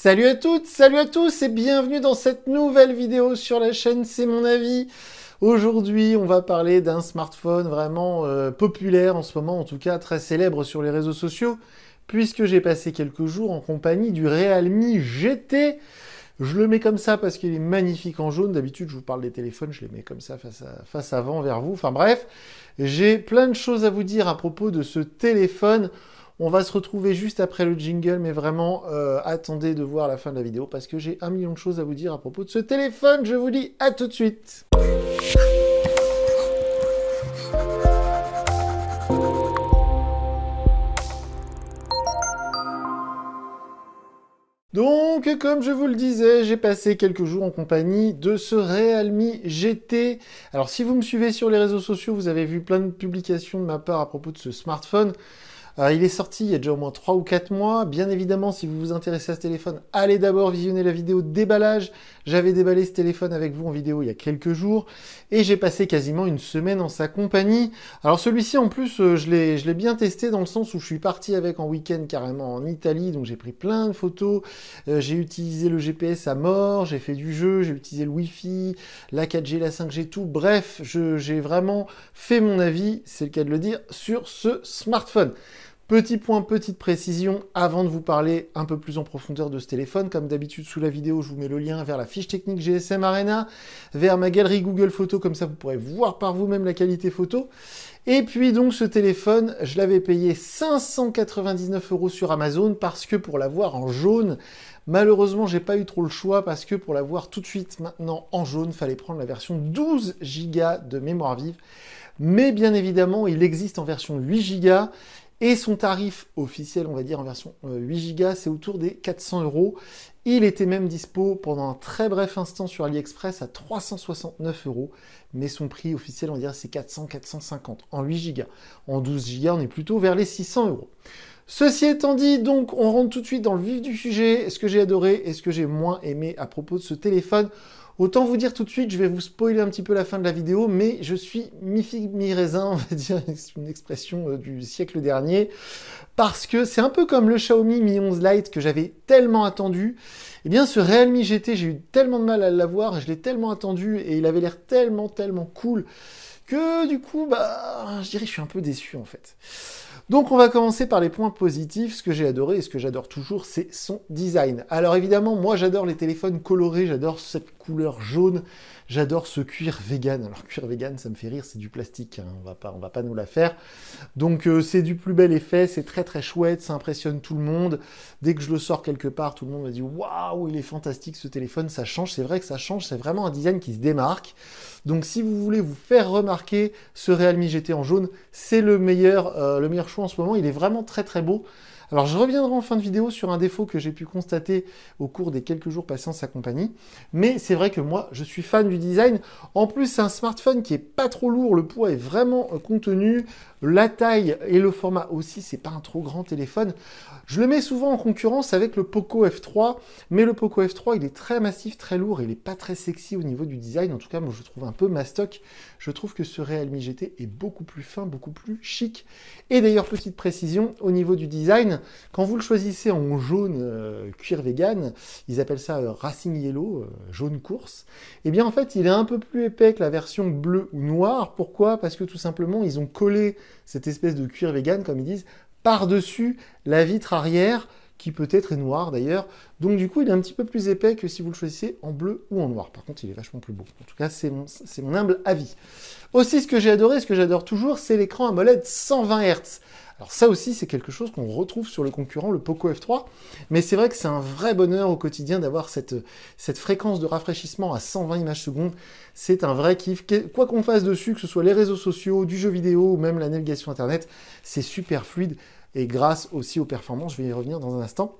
Salut à toutes, salut à tous et bienvenue dans cette nouvelle vidéo sur la chaîne C'est mon avis. Aujourd'hui, on va parler d'un smartphone vraiment populaire en ce moment, en tout cas très célèbre sur les réseaux sociaux, puisque j'ai passé quelques jours en compagnie du Realme GT. Je le mets comme ça parce qu'il est magnifique en jaune. D'habitude, je vous parle des téléphones, je les mets comme ça face avant vers vous. Enfin bref, j'ai plein de choses à vous dire à propos de ce téléphone. On va se retrouver juste après le jingle, mais vraiment, attendez de voir la fin de la vidéo parce que j'ai 1 million de choses à vous dire à propos de ce téléphone. Je vous dis à tout de suite. Donc, comme je vous le disais, j'ai passé quelques jours en compagnie de ce Realme GT. Alors, si vous me suivez sur les réseaux sociaux, vous avez vu plein de publications de ma part à propos de ce smartphone. Il est sorti il y a déjà au moins 3 ou 4 mois. Bien évidemment, si vous vous intéressez à ce téléphone, allez d'abord visionner la vidéo déballage. J'avais déballé ce téléphone avec vous en vidéo il y a quelques jours. Et j'ai passé quasiment une semaine en sa compagnie. Alors celui-ci, en plus, je l'ai bien testé dans le sens où je suis parti avec en week-end carrément en Italie. Donc j'ai pris plein de photos. J'ai utilisé le GPS à mort. J'ai fait du jeu. J'ai utilisé le Wi-Fi, la 4G, la 5G, tout. Bref, j'ai vraiment fait mon avis, c'est le cas de le dire, sur ce smartphone. Petit point, petite précision, avant de vous parler un peu plus en profondeur de ce téléphone, comme d'habitude sous la vidéo, je vous mets le lien vers la fiche technique GSM Arena, vers ma galerie Google Photos, comme ça vous pourrez voir par vous-même la qualité photo. Et puis donc ce téléphone, je l'avais payé 599 € sur Amazon, parce que pour l'avoir en jaune, malheureusement j'ai pas eu trop le choix, parce que pour l'avoir tout de suite maintenant en jaune, fallait prendre la version 12 Go de mémoire vive. Mais bien évidemment, il existe en version 8 Go, et son tarif officiel, on va dire en version 8 Go, c'est autour des 400 €. Il était même dispo pendant un très bref instant sur AliExpress à 369 €. Mais son prix officiel, on va dire, c'est 400-450 en 8 Go. En 12 Go, on est plutôt vers les 600 €. Ceci étant dit, donc, on rentre tout de suite dans le vif du sujet. Est-ce que j'ai adoré, est-ce que j'ai moins aimé à propos de ce téléphone ? Autant vous dire tout de suite, je vais vous spoiler un petit peu la fin de la vidéo, mais je suis mi-figue, mi-raisin, on va dire, c'est une expression du siècle dernier, parce que c'est un peu comme le Xiaomi Mi 11 Lite que j'avais tellement attendu. Eh bien, ce Realme GT, j'ai eu tellement de mal à l'avoir, je l'ai tellement attendu, et il avait l'air tellement cool, que du coup, je dirais que je suis un peu déçu, en fait. Donc on va commencer par les points positifs. Ce que j'ai adoré et ce que j'adore toujours, c'est son design. Alors évidemment, moi j'adore les téléphones colorés, j'adore cette couleur jaune, j'adore ce cuir vegan. Alors cuir vegan, ça me fait rire, c'est du plastique, hein. On va pas nous la faire. Donc c'est du plus bel effet, c'est très chouette, ça impressionne tout le monde. Dès que je le sors quelque part, tout le monde me dit « Waouh, il est fantastique ce téléphone, ça change ». C'est vrai que ça change, c'est vraiment un design qui se démarque. Donc si vous voulez vous faire remarquer ce Realme GT en jaune, c'est le meilleur choix en ce moment. Il est vraiment très beau. Alors je reviendrai en fin de vidéo sur un défaut que j'ai pu constater au cours des quelques jours passés en sa compagnie. Mais c'est vrai que moi, je suis fan du design. En plus, c'est un smartphone qui est pas trop lourd. Le poids est vraiment contenu. La taille et le format aussi, c'est pas un trop grand téléphone. Je le mets souvent en concurrence avec le Poco F3, mais le Poco F3, il est très massif, très lourd, il n'est pas très sexy au niveau du design. En tout cas, moi, je le trouve un peu mastoc. Je trouve que ce Realme GT est beaucoup plus fin, beaucoup plus chic. Et d'ailleurs, petite précision, au niveau du design, quand vous le choisissez en jaune cuir vegan, ils appellent ça Racing Yellow, jaune course, et bien en fait, il est un peu plus épais que la version bleue ou noire. Pourquoi ? Parce que tout simplement, ils ont collé cette espèce de cuir vegan, comme ils disent, par-dessus la vitre arrière, qui peut-être est noire d'ailleurs. Donc du coup, il est un petit peu plus épais que si vous le choisissez en bleu ou en noir. Par contre, il est vachement plus beau. En tout cas, c'est mon humble avis. Aussi, ce que j'ai adoré, ce que j'adore toujours, c'est l'écran AMOLED 120 Hz. Alors ça aussi, c'est quelque chose qu'on retrouve sur le concurrent, le Poco F3. Mais c'est vrai que c'est un vrai bonheur au quotidien d'avoir cette fréquence de rafraîchissement à 120 images secondes. C'est un vrai kiff. Quoi qu'on fasse dessus, que ce soit les réseaux sociaux, du jeu vidéo ou même la navigation Internet, c'est super fluide. Et grâce aussi aux performances, je vais y revenir dans un instant.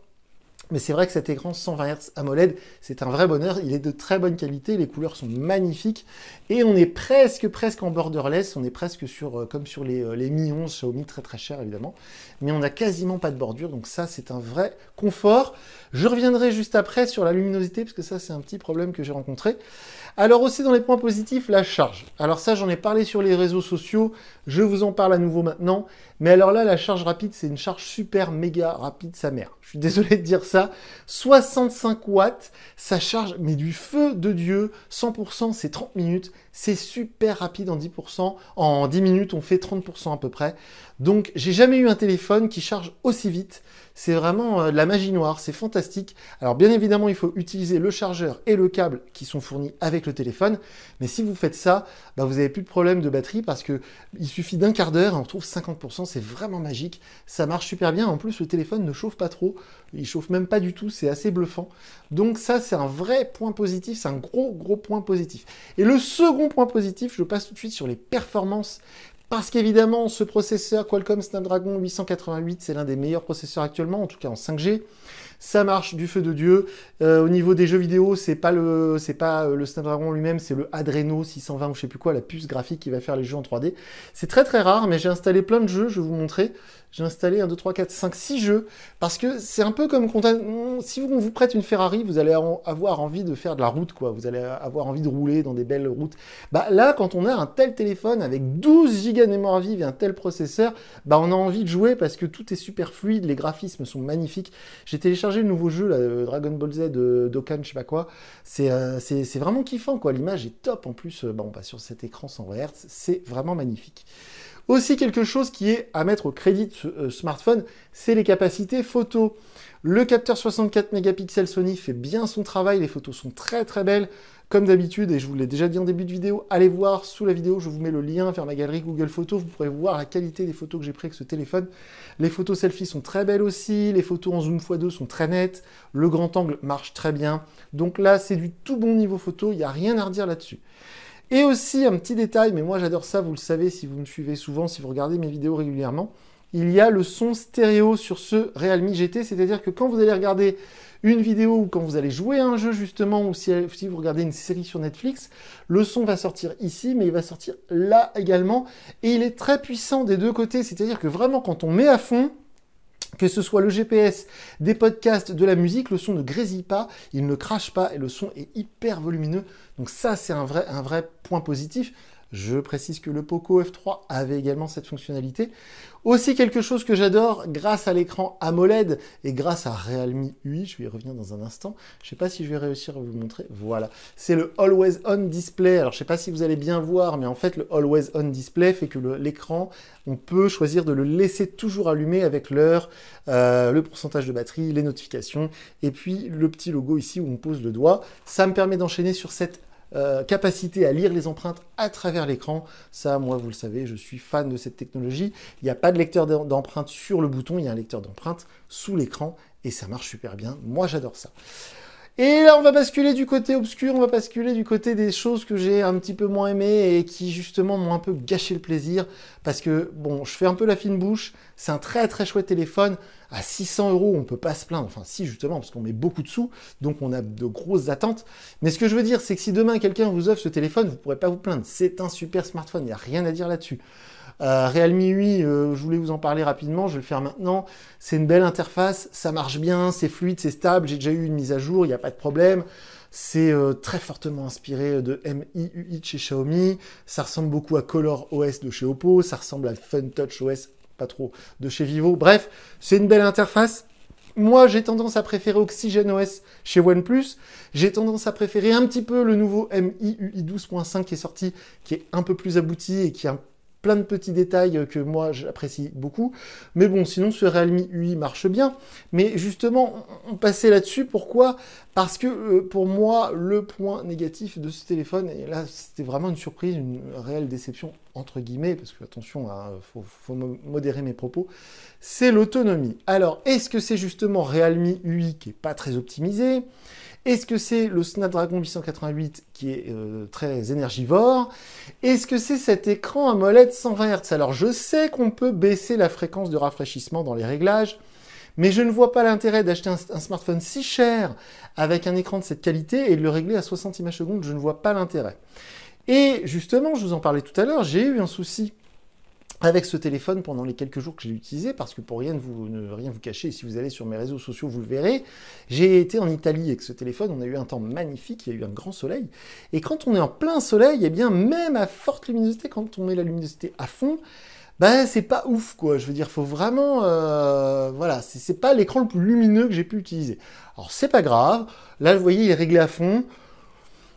Mais c'est vrai que cet écran 120 Hz AMOLED, c'est un vrai bonheur. Il est de très bonne qualité, les couleurs sont magnifiques. Et on est presque en borderless. On est presque comme sur les Mi 11 Xiaomi, très cher évidemment. Mais on n'a quasiment pas de bordure, donc ça c'est un vrai confort. Je reviendrai juste après sur la luminosité, parce que ça c'est un petit problème que j'ai rencontré. Alors aussi dans les points positifs, la charge. Alors ça, j'en ai parlé sur les réseaux sociaux, je vous en parle à nouveau maintenant. Mais alors là, la charge rapide, c'est une charge super méga rapide, sa mère. Je suis désolé de dire ça. 65 watts, ça charge, mais du feu de Dieu. 100%, c'est 30 minutes. C'est super rapide en 10%. En 10 minutes, on fait 30% à peu près. Donc, j'ai jamais eu un téléphone qui charge aussi vite. C'est vraiment de la magie noire, c'est fantastique. Alors bien évidemment, il faut utiliser le chargeur et le câble qui sont fournis avec le téléphone. Mais si vous faites ça, bah, vous n'avez plus de problème de batterie parce que il suffit d'un quart d'heure et on retrouve 50%. C'est vraiment magique. Ça marche super bien. En plus, le téléphone ne chauffe pas trop. Il chauffe même pas du tout. C'est assez bluffant. Donc ça, c'est un vrai point positif. C'est un gros point positif. Et le second point positif, je passe tout de suite sur les performances. Parce qu'évidemment, ce processeur Qualcomm Snapdragon 888, c'est l'un des meilleurs processeurs actuellement, en tout cas en 5G. Ça marche du feu de Dieu. Au niveau des jeux vidéo, c'est pas le Snapdragon lui-même, c'est le Adreno 620 ou je sais plus quoi, la puce graphique qui va faire les jeux en 3D. C'est très rare, mais j'ai installé plein de jeux, je vais vous montrer. J'ai installé 1, 2, 3, 4, 5, 6 jeux, parce que c'est un peu comme si on vous prête une Ferrari, vous allez avoir envie de faire de la route, quoi. Vous allez avoir envie de rouler dans des belles routes. Bah là, quand on a un tel téléphone avec 12 Go de mémoire vive et un tel processeur, bah on a envie de jouer parce que tout est super fluide, les graphismes sont magnifiques. J'ai téléchargé le nouveau jeu, là, Dragon Ball Z de Dokkan, je sais pas quoi. C'est vraiment kiffant, quoi. L'image est top en plus. On va sur cet écran 100 Hz, c'est vraiment magnifique. Aussi quelque chose qui est à mettre au crédit de ce smartphone, c'est les capacités photo. Le capteur 64 mégapixels Sony fait bien son travail, les photos sont très belles, comme d'habitude, et je vous l'ai déjà dit en début de vidéo, allez voir sous la vidéo, je vous mets le lien vers ma galerie Google Photos, vous pourrez voir la qualité des photos que j'ai prises avec ce téléphone. Les photos selfie sont très belles aussi, les photos en zoom x2 sont très nettes, le grand angle marche très bien, donc là c'est du tout bon niveau photo, il n'y a rien à redire là-dessus. Et aussi, un petit détail, mais moi j'adore ça, vous le savez si vous me suivez souvent, si vous regardez mes vidéos régulièrement, il y a le son stéréo sur ce Realme GT, c'est-à-dire que quand vous allez regarder une vidéo ou quand vous allez jouer à un jeu justement, ou si vous regardez une série sur Netflix, le son va sortir ici, mais il va sortir là également, et il est très puissant des deux côtés, c'est-à-dire que vraiment quand on met à fond, que ce soit le GPS, des podcasts, de la musique, le son ne grésille pas, il ne crache pas et le son est hyper volumineux. Donc ça, c'est un vrai point positif. Je précise que le Poco F3 avait également cette fonctionnalité. Aussi quelque chose que j'adore, grâce à l'écran AMOLED et grâce à Realme UI, je vais y revenir dans un instant. Je ne sais pas si je vais réussir à vous le montrer. Voilà, c'est le Always On Display. Alors je ne sais pas si vous allez bien voir, mais en fait le Always On Display fait que l'écran, on peut choisir de le laisser toujours allumé avec l'heure, le pourcentage de batterie, les notifications, et puis le petit logo ici où on pose le doigt. Ça me permet d'enchaîner sur cette capacité à lire les empreintes à travers l'écran. Ça, moi, vous le savez, je suis fan de cette technologie. Il n'y a pas de lecteur d'empreintes sur le bouton, il y a un lecteur d'empreintes sous l'écran et ça marche super bien. Moi, j'adore ça. Et là, on va basculer du côté obscur, on va basculer du côté des choses que j'ai un petit peu moins aimées et qui, justement, m'ont un peu gâché le plaisir. Parce que, bon, je fais un peu la fine bouche. C'est un très chouette téléphone. À 600 €, on peut pas se plaindre. Enfin, si, justement, parce qu'on met beaucoup de sous. Donc, on a de grosses attentes. Mais ce que je veux dire, c'est que si demain, quelqu'un vous offre ce téléphone, vous pourrez pas vous plaindre. C'est un super smartphone. Il n'y a rien à dire là-dessus. Realme UI, je voulais vous en parler rapidement, je vais le faire maintenant. C'est une belle interface, ça marche bien, c'est fluide, c'est stable. J'ai déjà eu une mise à jour, il n'y a pas de problème. C'est très fortement inspiré de MIUI de chez Xiaomi. Ça ressemble beaucoup à ColorOS de chez Oppo. Ça ressemble à FunTouchOS, pas trop, de chez Vivo. Bref, c'est une belle interface. Moi, j'ai tendance à préférer OxygenOS chez OnePlus. J'ai tendance à préférer un petit peu le nouveau MIUI 12.5 qui est sorti, qui est un peu plus abouti et qui a plein de petits détails que moi j'apprécie beaucoup. Mais bon, sinon ce Realme UI marche bien. Mais justement, on passait là-dessus. Pourquoi ? Parce que pour moi, le point négatif de ce téléphone, et là c'était vraiment une surprise, une réelle déception, entre guillemets, parce que attention, faut modérer mes propos, c'est l'autonomie. Alors, est-ce que c'est justement Realme UI qui est pas très optimisé ? Est-ce que c'est le Snapdragon 888 qui est très énergivore? Est-ce que c'est cet écran AMOLED 120 Hz? Alors je sais qu'on peut baisser la fréquence de rafraîchissement dans les réglages, mais je ne vois pas l'intérêt d'acheter un smartphone si cher avec un écran de cette qualité et de le régler à 60 images secondes, je ne vois pas l'intérêt. Et justement, je vous en parlais tout à l'heure, j'ai eu un souci avec ce téléphone pendant les quelques jours que j'ai utilisé, parce que pour ne rien vous cacher, si vous allez sur mes réseaux sociaux, vous le verrez, j'ai été en Italie avec ce téléphone, on a eu un temps magnifique, il y a eu un grand soleil, et quand on est en plein soleil, eh bien même à forte luminosité, quand on met la luminosité à fond, ben c'est pas ouf quoi, je veux dire, faut vraiment, voilà, c'est pas l'écran le plus lumineux que j'ai pu utiliser. Alors c'est pas grave, là vous voyez il est réglé à fond,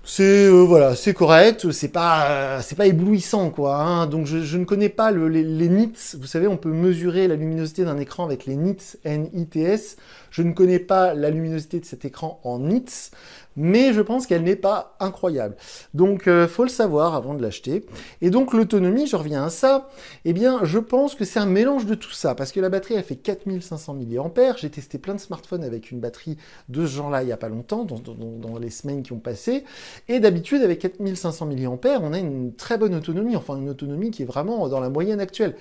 c'est voilà, c'est correct, c'est pas éblouissant quoi. Hein. Donc je ne connais pas les nits. Vous savez, on peut mesurer la luminosité d'un écran avec les nits, N-I-T-S. Je ne connais pas la luminosité de cet écran en nits, mais je pense qu'elle n'est pas incroyable. Donc faut le savoir avant de l'acheter. Et donc l'autonomie, je reviens à ça. Eh bien, je pense que c'est un mélange de tout ça, parce que la batterie elle fait 4500 mAh. J'ai testé plein de smartphones avec une batterie de ce genre-là il y a pas longtemps, dans les semaines qui ont passé. Et d'habitude, avec 4500 mAh, on a une très bonne autonomie, enfin une autonomie qui est vraiment dans la moyenne actuelle.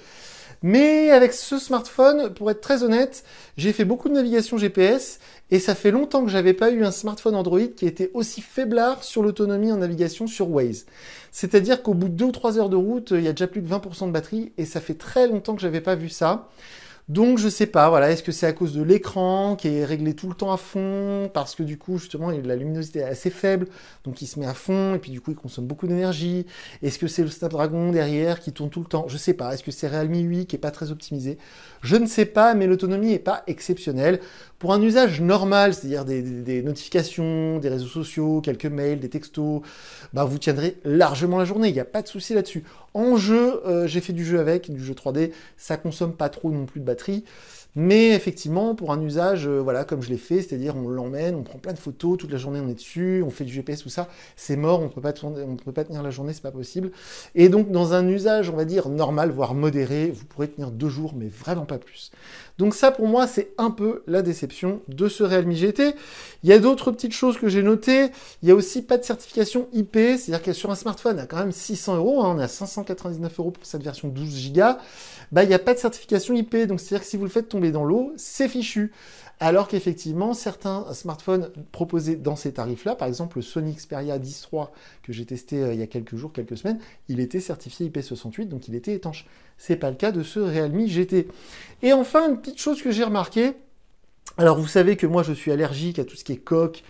Mais avec ce smartphone, pour être très honnête, j'ai fait beaucoup de navigation GPS et ça fait longtemps que j'avais pas eu un smartphone Android qui était aussi faiblard sur l'autonomie en navigation sur Waze. C'est-à-dire qu'au bout de 2 ou 3 heures de route, il y a déjà plus de 20% de batterie et ça fait très longtemps que j'avais pas vu ça. Donc je sais pas, voilà, est-ce que c'est à cause de l'écran qui est réglé tout le temps à fond, parce que du coup justement la luminosité est assez faible, donc il se met à fond et puis du coup il consomme beaucoup d'énergie. Est-ce que c'est le Snapdragon derrière qui tourne tout le temps? Je sais pas. Est-ce que c'est Realme 8 qui est pas très optimisé? Je ne sais pas, mais l'autonomie est pas exceptionnelle. Pour un usage normal, c'est-à-dire des notifications, des réseaux sociaux, quelques mails, des textos, bah vous tiendrez largement la journée, il n'y a pas de souci là-dessus. En jeu, j'ai fait du jeu avec, du jeu 3D, ça consomme pas trop non plus de batterie. Mais effectivement, pour un usage, voilà, comme je l'ai fait, c'est-à-dire on l'emmène, on prend plein de photos, toute la journée on est dessus, on fait du GPS, tout ça, c'est mort, on ne peut pas tenir la journée, c'est pas possible. Et donc dans un usage, on va dire, normal, voire modéré, vous pourrez tenir 2 jours, mais vraiment pas plus. Donc ça, pour moi, c'est un peu la déception de ce Realme GT. Il y a d'autres petites choses que j'ai notées. Il y a aussi pas de certification IP, c'est-à-dire que sur un smartphone à quand même 600 €, hein, on est à 599 € pour cette version 12 Go, bah, il n'y a pas de certification IP. Donc c'est-à-dire que si vous le faites tomber dans l'eau, c'est fichu. Alors qu'effectivement, certains smartphones proposés dans ces tarifs-là, par exemple le Sony Xperia 10.3 que j'ai testé il y a quelques jours, quelques semaines, il était certifié IP68, donc il était étanche. C'est pas le cas de ce Realme GT. Et enfin, une petite chose que j'ai remarqué, alors vous savez que moi je suis allergique à tout ce qui est coque,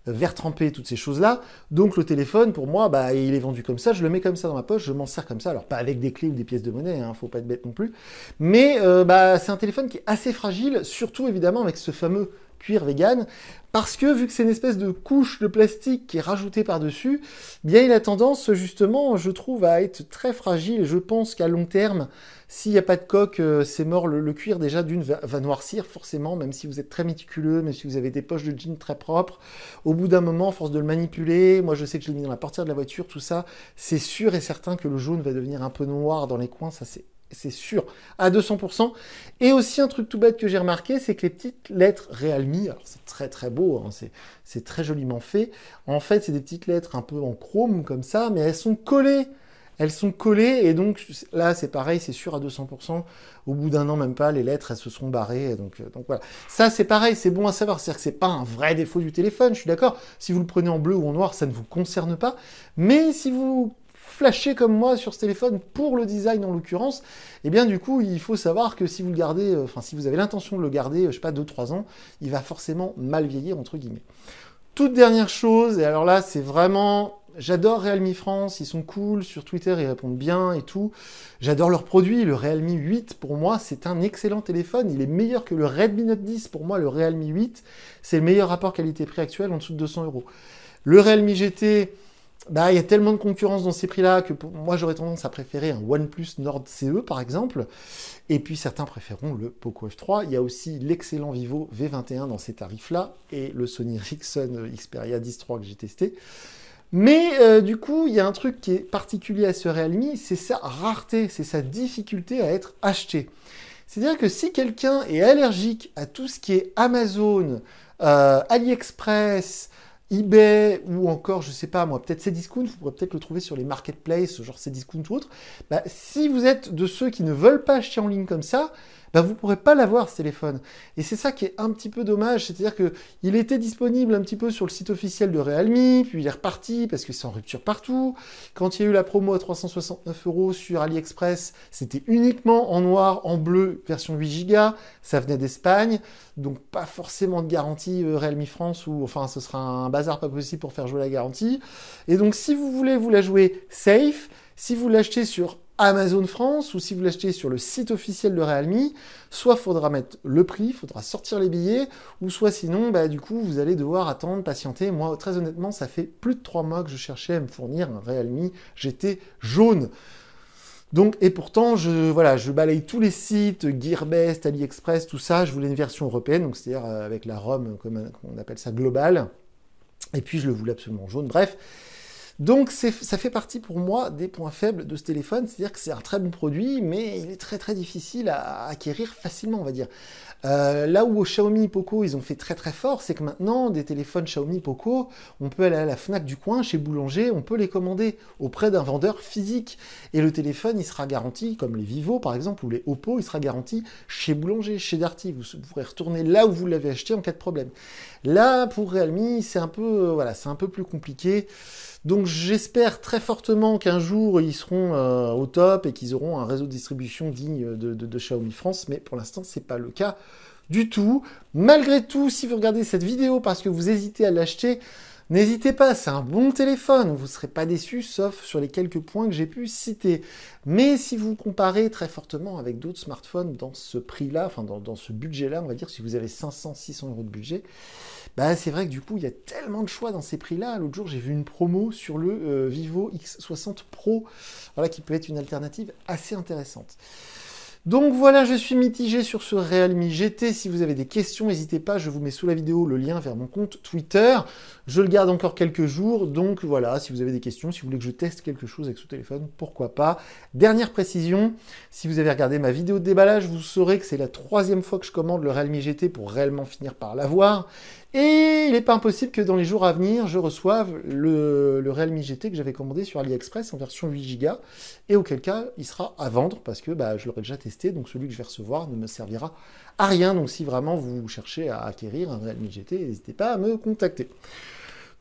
verre trempé, toutes ces choses-là. Donc le téléphone, pour moi, bah, il est vendu comme ça, je le mets comme ça dans ma poche, je m'en sers comme ça. Alors pas avec des clés ou des pièces de monnaie, hein, faut pas être bête non plus. Mais bah, c'est un téléphone qui est assez fragile, surtout évidemment avec ce fameux cuir vegan, parce que vu que c'est une espèce de couche de plastique qui est rajoutée par-dessus, bien il a tendance justement, je trouve, à être très fragile. Je pense qu'à long terme, s'il n'y a pas de coque, c'est mort. Le cuir déjà d'une va noircir forcément, même si vous êtes très méticuleux, même si vous avez des poches de jeans très propres. Au bout d'un moment, à force de le manipuler, moi je sais que je l'ai mis dans la portière de la voiture, tout ça, c'est sûr et certain que le jaune va devenir un peu noir dans les coins, ça c'est sûr, à 200%. Et aussi un truc tout bête que j'ai remarqué, c'est que les petites lettres Realme, alors c'est très très beau, hein, c'est très joliment fait. En fait, c'est des petites lettres un peu en chrome comme ça, mais elles sont collées. Elles sont collées et donc là c'est pareil, c'est sûr à 200%. Au bout d'un an, même pas, les lettres elles se sont barrées. Donc voilà. Ça c'est pareil, c'est bon à savoir. C'est-à-dire que c'est pas un vrai défaut du téléphone, je suis d'accord. Si vous le prenez en bleu ou en noir, ça ne vous concerne pas. Mais si vous flasher comme moi sur ce téléphone pour le design en l'occurrence, et bien du coup il faut savoir que si vous le gardez, enfin si vous avez l'intention de le garder, je sais pas, 2-3 ans, il va forcément mal vieillir entre guillemets. Toute dernière chose, et alors là c'est vraiment... J'adore Realme France, ils sont cool, sur Twitter ils répondent bien et tout. J'adore leurs produits, le Realme 8 pour moi c'est un excellent téléphone, il est meilleur que le Redmi Note 10, pour moi le Realme 8 c'est le meilleur rapport qualité-prix actuel en dessous de 200 €. Le Realme GT, bah, il y a tellement de concurrence dans ces prix-là que pour moi j'aurais tendance à préférer un OnePlus Nord CE par exemple. Et puis certains préféreront le Poco F3. Il y a aussi l'excellent Vivo V21 dans ces tarifs-là et le Sony Ericsson Xperia 10.3 que j'ai testé. Mais du coup, il y a un truc qui est particulier à ce Realme, c'est sa rareté, c'est sa difficulté à être acheté. C'est-à-dire que si quelqu'un est allergique à tout ce qui est Amazon, AliExpress, eBay ou encore, je sais pas moi, peut-être Cdiscount, vous pourrez peut-être le trouver sur les marketplaces, genre Cdiscount ou autre, bah, si vous êtes de ceux qui ne veulent pas acheter en ligne comme ça, bah vous ne pourrez pas l'avoir ce téléphone. Et c'est ça qui est un petit peu dommage, c'est-à-dire qu'il était disponible un petit peu sur le site officiel de Realme, puis il est reparti parce que c'est en rupture partout. Quand il y a eu la promo à 369 € sur AliExpress, c'était uniquement en noir, en bleu, version 8 Go, ça venait d'Espagne, donc pas forcément de garantie Realme France, ou enfin ce sera un bazar pas possible pour faire jouer la garantie. Et donc si vous voulez vous la jouer safe, si vous l'achetez sur Amazon France ou si vous l'achetez sur le site officiel de Realme, soit il faudra mettre le prix, il faudra sortir les billets, ou soit sinon, bah, du coup, vous allez devoir attendre, patienter. Moi, très honnêtement, ça fait plus de 3 mois que je cherchais à me fournir un Realme GT jaune. Donc, et pourtant, je balaye tous les sites, Gearbest, AliExpress, tout ça. Je voulais une version européenne, donc c'est-à-dire avec la ROM, comme on appelle ça, globale. Et puis, je le voulais absolument jaune. Bref. Donc ça fait partie pour moi des points faibles de ce téléphone, c'est-à-dire que c'est un très bon produit, mais il est très très difficile à acquérir facilement, on va dire. Là où au Xiaomi Poco ils ont fait très très fort, c'est que maintenant des téléphones Xiaomi Poco, on peut aller à la Fnac du coin, chez Boulanger, on peut les commander auprès d'un vendeur physique. Et le téléphone, il sera garanti, comme les Vivo par exemple, ou les Oppo, il sera garanti chez Boulanger, chez Darty. Vous pourrez retourner là où vous l'avez acheté en cas de problème. Là, pour Realme, c'est un peu, c'est un peu plus compliqué. Donc j'espère très fortement qu'un jour ils seront au top et qu'ils auront un réseau de distribution digne de Xiaomi France, mais pour l'instant c'est pas le cas du tout. Malgré tout, si vous regardez cette vidéo parce que vous hésitez à l'acheter, n'hésitez pas, c'est un bon téléphone, vous ne serez pas déçus, sauf sur les quelques points que j'ai pu citer. Mais si vous comparez très fortement avec d'autres smartphones dans ce prix-là, enfin dans ce budget-là, on va dire, si vous avez 500-600 € de budget, bah c'est vrai que du coup, il y a tellement de choix dans ces prix-là. L'autre jour, j'ai vu une promo sur le Vivo X60 Pro, voilà, qui peut être une alternative assez intéressante. Donc voilà, je suis mitigé sur ce Realme GT. Si vous avez des questions, n'hésitez pas, je vous mets sous la vidéo le lien vers mon compte Twitter. Je le garde encore quelques jours, donc voilà, si vous avez des questions, si vous voulez que je teste quelque chose avec ce téléphone, pourquoi pas. Dernière précision, si vous avez regardé ma vidéo de déballage, vous saurez que c'est la 3e fois que je commande le Realme GT pour réellement finir par l'avoir. Et il n'est pas impossible que dans les jours à venir, je reçoive le Realme GT que j'avais commandé sur AliExpress en version 8 Go, et auquel cas, il sera à vendre, parce que je l'aurais déjà testé, donc celui que je vais recevoir ne me servira à rien. Donc si vraiment vous cherchez à acquérir un Realme GT, n'hésitez pas à me contacter.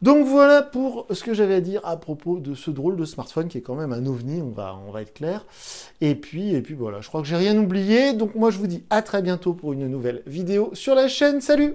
Donc voilà pour ce que j'avais à dire à propos de ce drôle de smartphone qui est quand même un ovni, on va être clair. Et puis voilà, je crois que j'ai rien oublié, donc moi je vous dis à très bientôt pour une nouvelle vidéo sur la chaîne. Salut!